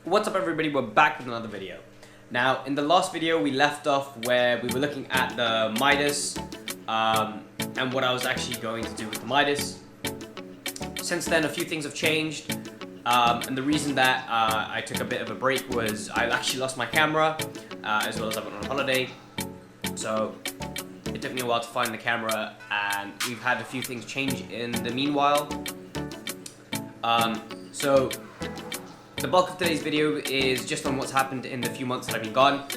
What's up everybody, we're back with another video. Now in the last video we left off where we were looking at the Midas and what I was actually going to do with the Midas. Since then a few things have changed and the reason that I took a bit of a break was I actually lost my camera as well as I went on holiday, so it took me a while to find the camera and we've had a few things change in the meanwhile. So the bulk of today's video is just on what's happened in the few months that I've been gone,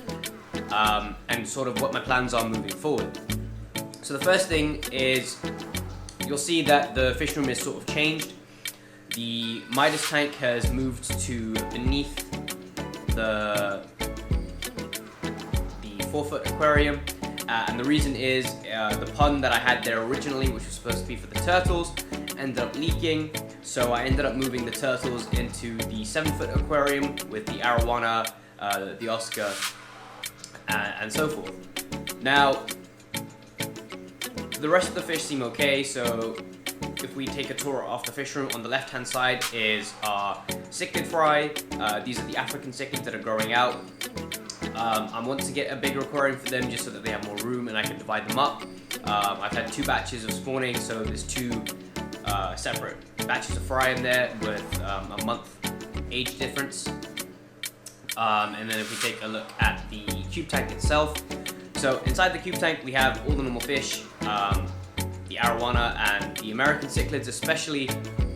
and sort of what my plans are moving forward. So the first thing is, you'll see that the fish room is sort of changed. The Midas tank has moved to beneath the 4-foot aquarium, and the reason is the pond that I had there originally, which was supposed to be for the turtles, ended up leaking. So I ended up moving the turtles into the 7-foot aquarium with the arowana, the Oscar, and so forth. Now, the rest of the fish seem okay, so if we take a tour of the fish room, on the left-hand side is our cichlid fry. These are the African cichlids that are growing out. I want to get a bigger aquarium for them just so that they have more room and I can divide them up. I've had 2 batches of spawning, so there's 2 separate batches of fry in there with a month age difference. And then if we take a look at the cube tank itself, so inside the cube tank we have all the normal fish, the arowana and the American cichlids especially.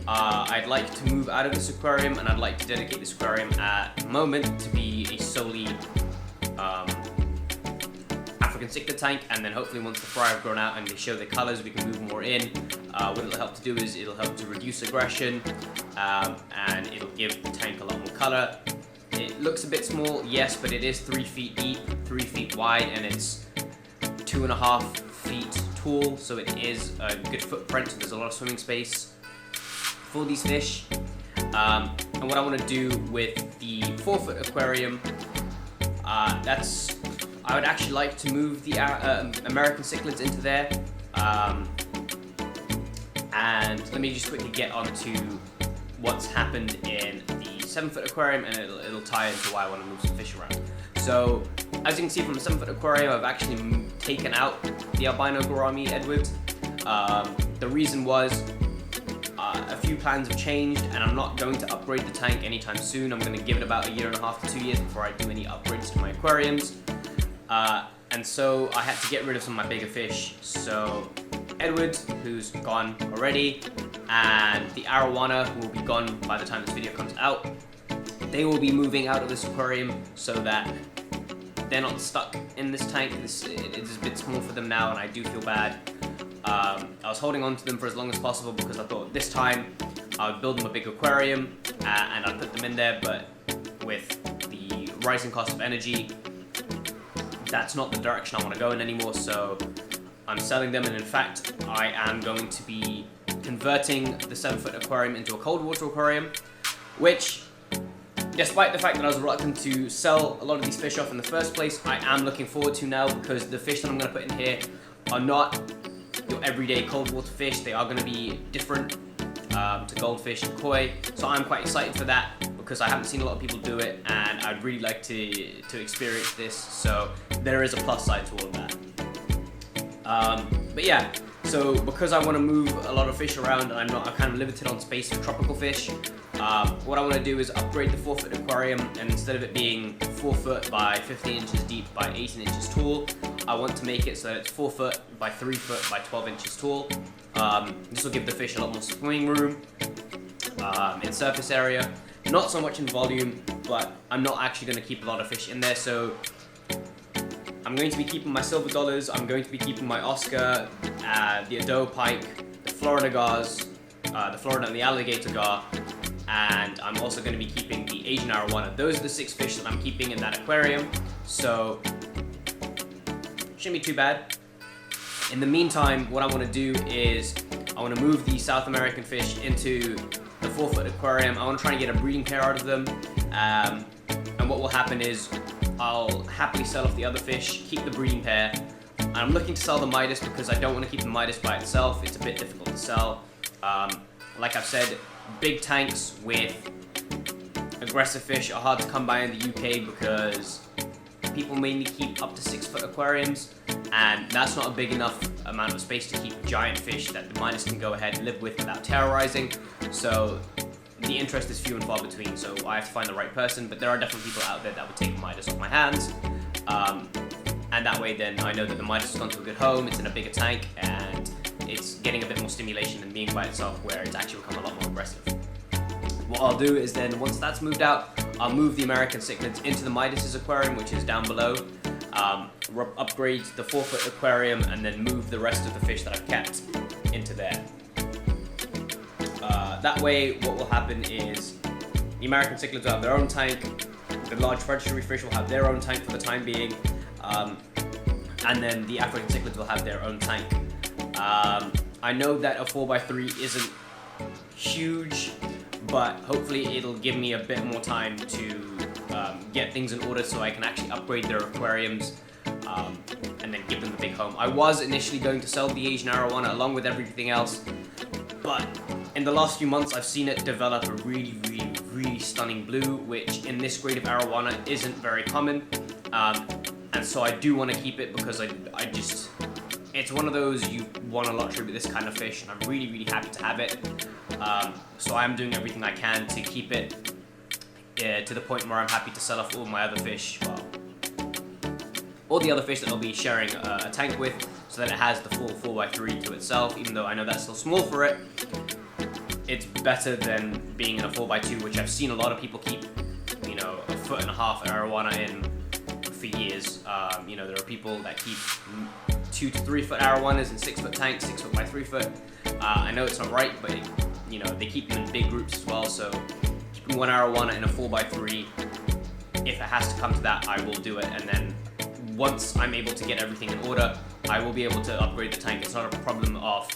I'd like to move out of this aquarium and I'd like to dedicate this aquarium at the moment to be a solely African cichlid tank, and then hopefully once the fry have grown out and they show their colors we can move more in. What it'll help to do is it'll help to reduce aggression, and it'll give the tank a lot more color. It looks a bit small, yes, but it is 3 feet deep, 3 feet wide, and it's 2.5 feet tall, so it is a good footprint. So there's a lot of swimming space for these fish. And what I want to do with the 4-foot aquarium, I would actually like to move the American cichlids into there. And let me just quickly get onto what's happened in the 7-foot aquarium, and it'll tie into why I want to move some fish around. So, as you can see from the 7-foot aquarium, I've actually taken out the albino gourami Edward. The reason was a few plans have changed, and I'm not going to upgrade the tank anytime soon. I'm going to give it about 1.5 to 2 years before I do any upgrades to my aquariums. And so I had to get rid of some of my bigger fish. So Edward, who's gone already, and the arowana, who will be gone by the time this video comes out, they will be moving out of this aquarium so that they're not stuck in this tank. It is a bit small for them now, and I do feel bad. I was holding on to them for as long as possible because I thought this time I would build them a big aquarium and I'd put them in there, but with the rising cost of energy, that's not the direction I want to go in anymore, so I'm selling them. And in fact, I am going to be converting the 7-foot aquarium into a cold water aquarium, which, despite the fact that I was reluctant to sell a lot of these fish off in the first place, I am looking forward to now, because the fish that I'm going to put in here are not your everyday cold water fish. They are going to be different to goldfish and koi, so I'm quite excited for that because I haven't seen a lot of people do it and I'd really like to experience this, so there is a plus side to all of that. But yeah, so because I want to move a lot of fish around and I'm kind of limited on space for tropical fish, what I want to do is upgrade the 4-foot aquarium, and instead of it being 4 foot by 15 inches deep by 18 inches tall, I want to make it so that it's 4 foot by 3 foot by 12 inches tall. This will give the fish a lot more swimming room in surface area, not so much in volume, but I'm not actually going to keep a lot of fish in there, so I'm going to be keeping my silver dollars, I'm going to be keeping my Oscar, the Ado pike, the Florida gars, the Florida and the alligator gar, and I'm also going to be keeping the Asian arowana. Those are the 6 fish that I'm keeping in that aquarium, so shouldn't be too bad. In the meantime, what I want to do is I want to move the South American fish into the 4-foot aquarium. I want to try and get a breeding pair out of them, and what will happen is I'll happily sell off the other fish, keep the breeding pair. I'm looking to sell the Midas because I don't want to keep the Midas by itself. It's a bit difficult to sell. Like I've said, big tanks with aggressive fish are hard to come by in the UK because people mainly keep up to 6 foot aquariums, and that's not a big enough amount of space to keep giant fish that the Midas can go ahead and live with without terrorizing. So the interest is few and far between, so I have to find the right person, but there are definitely people out there that would take a Midas off my hands. And that way then I know that the Midas has gone to a good home, it's in a bigger tank, and it's getting a bit more stimulation than being by itself, where it's actually become a lot more aggressive. What I'll do is then, once that's moved out, I'll move the American cichlids into the Midas's aquarium, which is down below, upgrade the 4 foot aquarium, and then move the rest of the fish that I've kept into there. That way, what will happen is the American cichlids will have their own tank, the large predatory fish will have their own tank for the time being, and then the African cichlids will have their own tank. I know that a 4x3 isn't huge, but hopefully it'll give me a bit more time to get things in order so I can actually upgrade their aquariums and then give them a big home. I was initially going to sell the Asian arowana along with everything else, but in the last few months I've seen it develop a really stunning blue, which in this grade of arowana isn't very common, and so I do want to keep it because I just, it's one of those you won a lottery with this kind of fish, and I'm really happy to have it. So I'm doing everything I can to keep it to the point where I'm happy to sell off all my other fish, well, all the other fish that I'll be sharing a tank with, so that it has the full 4x3 to itself. Even though I know that's still small for it, it's better than being in a 4x2, which I've seen a lot of people keep, you know, 1.5 foot arowana in for years. You know, there are people that keep 2 to 3 foot arowanas in 6 foot tanks, 6 foot by 3 foot. I know it's not right, but you know, they keep them in big groups as well, so keeping 1 arowana in a 4x3, if it has to come to that, I will do it, and then once I'm able to get everything in order, I will be able to upgrade the tank. It's not a problem of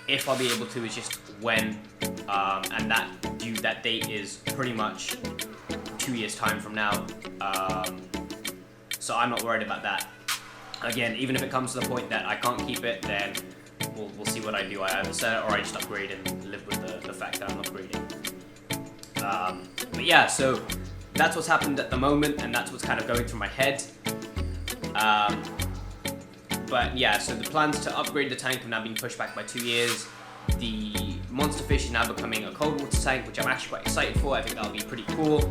if I'll be able to, it's just when, and that date is pretty much 2 years time from now, so I'm not worried about that. Again, even if it comes to the point that I can't keep it, then we'll see what I do. I either sell it or I just upgrade and live with the fact that I'm upgrading. But yeah, so that's what's happened at the moment, and that's what's kind of going through my head. But yeah, so the plans to upgrade the tank have now been pushed back by 2 years. The monster fish is now becoming a cold water tank, which I'm actually quite excited for. I think that'll be pretty cool.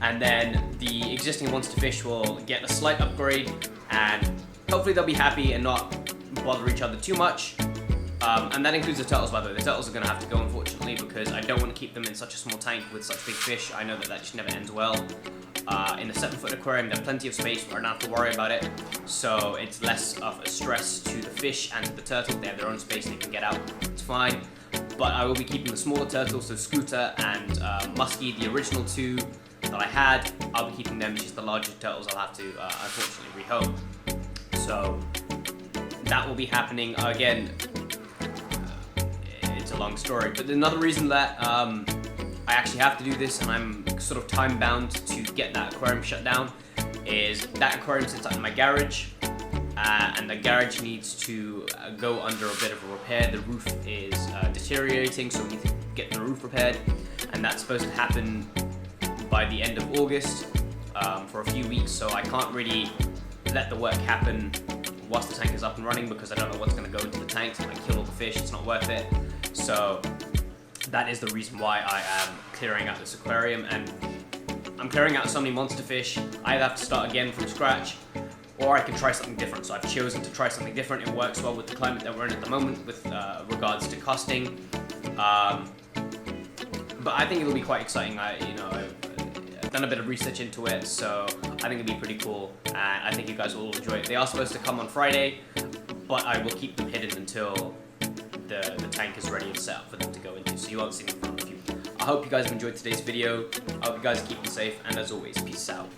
And then the existing monster fish will get a slight upgrade, and hopefully they'll be happy and not bother each other too much. And that includes the turtles, by the way. The turtles are going to have to go, unfortunately, because I don't want to keep them in such a small tank with such big fish. I know that just never ends well. In a 7 foot aquarium, there's plenty of space where I don't have to worry about it, so it's less of a stress to the fish and to the turtles. They have their own space, they can get out, it's fine. But I will be keeping the smaller turtles, so Scooter and Muskie, the original 2 that I had, I'll be keeping them. Just the larger turtles I'll have to unfortunately rehome. So that will be happening again. It's a long story, but another reason that I actually have to do this, and I'm sort of time bound to get that aquarium shut down, is that aquarium sits out in my garage, and the garage needs to go under a bit of a repair. The roof is deteriorating, so we need to get the roof repaired, and that's supposed to happen by the end of August for a few weeks, so I can't really let the work happen whilst the tank is up and running, because I don't know what's going to go into the tanks. It might kill all the fish, it's not worth it. So that is the reason why I am clearing out this aquarium, and I'm clearing out so many monster fish. I either have to start again from scratch, or I can try something different. So I've chosen to try something different. It works well with the climate that we're in at the moment with regards to costing. But I think it'll be quite exciting. I've done a bit of research into it, so I think it'll be pretty cool, and I think you guys will enjoy it. They are supposed to come on Friday, but I will keep them hidden until the tank is ready and set up for them to go into, so you won't see them for a few. I hope you guys have enjoyed today's video. I hope you guys are keeping safe, and as always, peace out.